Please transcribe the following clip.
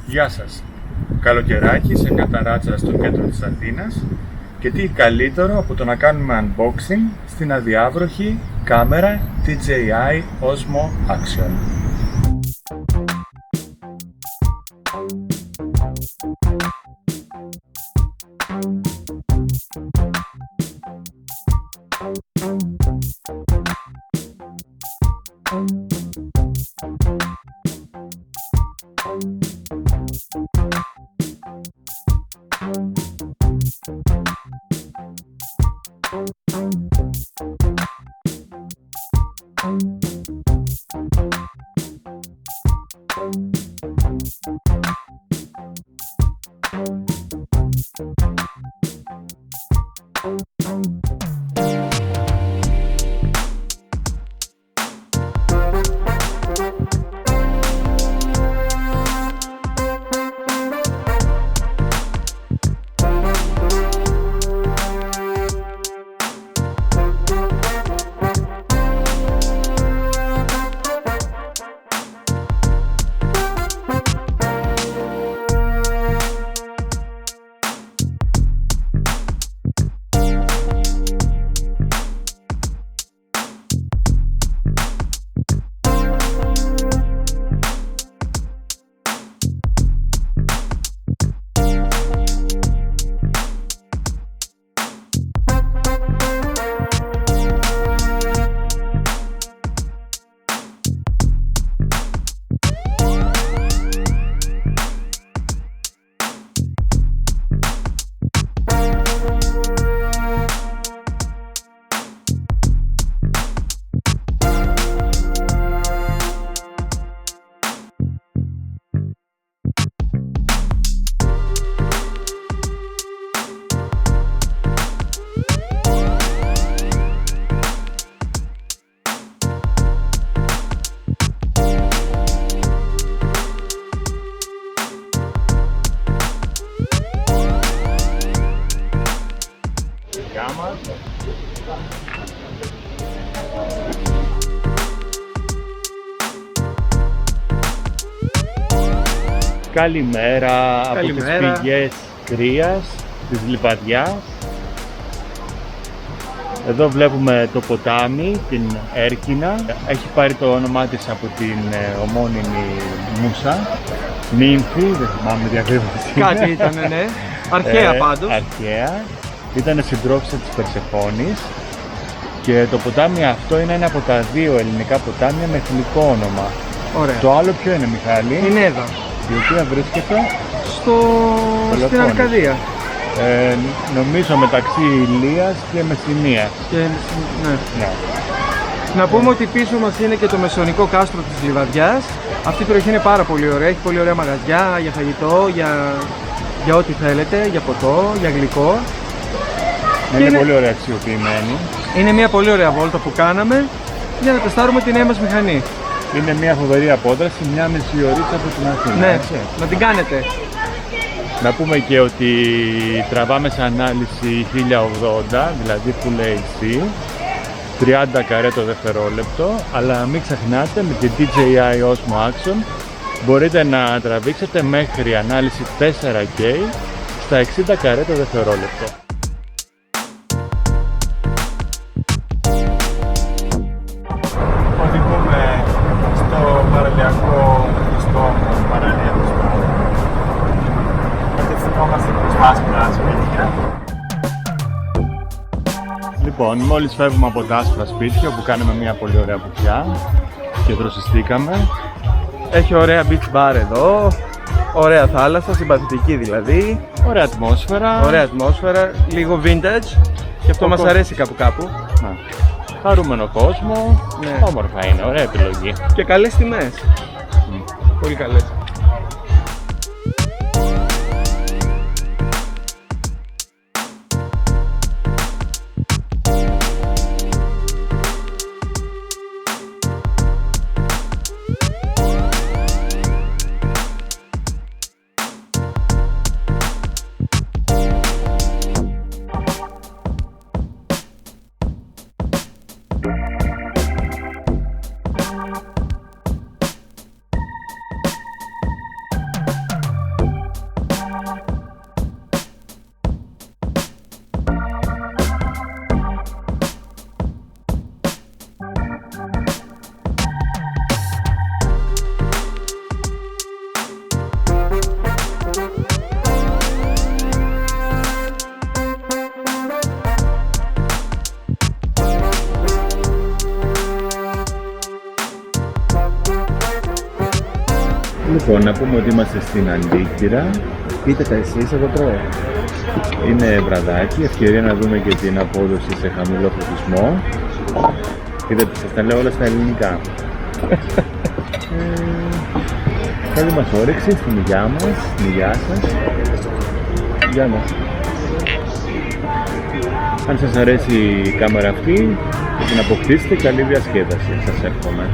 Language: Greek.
Γεια σας. Καλοκαιράκι σε μια ταράτσα στο κέντρο της Αθήνας και τι καλύτερο από το να κάνουμε unboxing στην αδιάβροχη κάμερα DJI Osmo Action. Καλημέρα από τις πηγές κρύας της Λιβαδιάς. Εδώ βλέπουμε το ποτάμι, την Έρκινα. Έχει πάρει το όνομά της από την ομώνυμη Μούσα. Νύμφη, δεν θυμάμαι τι ακριβώς είναι. Κάτι ήταν, ναι. Αρχαία πάντως. Αρχαία. Ήταν συντρόφισσα της Περσεφόνης. Και το ποτάμι αυτό είναι ένα από τα δύο ελληνικά ποτάμια με εθνικό όνομα. Ωραία. Το άλλο ποιο είναι, Μιχάλη? Είναι εδώ. Η οποία βρίσκεται στην Αρκαδία. Νομίζω μεταξύ Ηλίας και Μεσσηνίας. Ναι. Να πούμε ότι πίσω μας είναι και το μεσαιωνικό κάστρο της Λιβαδιάς. Αυτή η περιοχή είναι πάρα πολύ ωραία. Έχει πολύ ωραία μαγαζιά για φαγητό, για ό,τι θέλετε, για ποτό, για γλυκό. Είναι πολύ ωραία αξιοποιημένη. Είναι μια πολύ ωραία βόλτα που κάναμε για να τεστάρουμε τη νέα μας μηχανή. Είναι μια φοβερή απόδραση, μια μισή ωρίτσα από την Αθήνα. Ναι, έτσι. να την κάνετε. Να πούμε και ότι τραβάμε σε ανάλυση 1080, δηλαδή Full HD, 30 καρέ το δευτερόλεπτο, αλλά μην ξεχνάτε με την DJI Osmo Action μπορείτε να τραβήξετε μέχρι ανάλυση 4K στα 60 καρέ το δευτερόλεπτο. Οδηγούμε στο παραλιακό κλειστό παραλιακό. Κατευθυνόμαστε προς άσπρα σπίτια. Λοιπόν, μόλις φεύγουμε από τα άσπρα σπίτια όπου κάναμε μια πολύ ωραία βουτιά και δροσιστήκαμε. Έχει ωραία beach bar εδώ, ωραία θάλασσα, συμπαθητική δηλαδή. Ωραία ατμόσφαιρα. Ωραία ατμόσφαιρα, λίγο vintage και αυτό μας αρέσει κάπου. Χαρούμενο κόσμο, ναι. Όμορφα είναι, ωραία επιλογή. Και καλές τιμές. Πολύ καλές. Λοιπόν, να πούμε ότι είμαστε στην Αντίκυρα. Πείτε τα εσείς, εγώ τρώω. Είναι βραδάκι, ευκαιρία να δούμε και την απόδοση σε χαμηλό φωτισμό. Είδατε, σας τα λέω όλα στα ελληνικά. Καλή μας όρεξη στην υγειά μας, στην υγειά σας. Γεια μας. Αν σας αρέσει η κάμερα αυτή, την αποκτήσετε, καλή διασκέδαση. Σας εύχομαι.